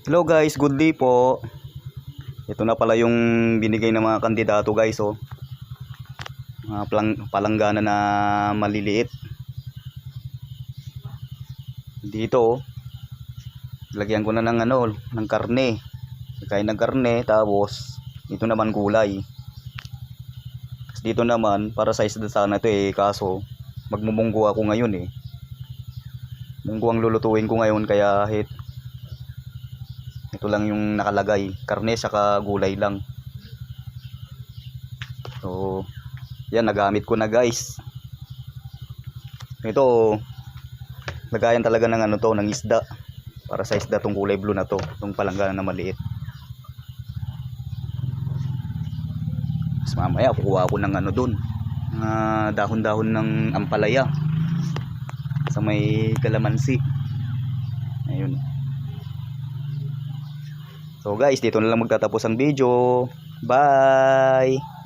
Hello guys, good day po. Ito na pala yung binigay ng mga kandidato guys, oh. Mga palanggana na maliliit. Dito, oh. Lagyan ko na ng ng karne. Kain ng karne, tapos ito naman gulay. Dito naman para sa isda sana ito kaso magmumunggo ako ngayon Munggo ang lulutuin ko ngayon kaya ito lang yung nakalagay, karne saka gulay lang. So yan, nagamit ko na guys. Ito lagayan talaga ng ng isda. Para sa isda tong kulay blue na to, tong palanggana na maliit. Mas mamaya kukuha ako ng doon, dahon-dahon ng ampalaya sa may kalamansi. Ayun. So guys, dito na lang magtatapos ang video. Bye!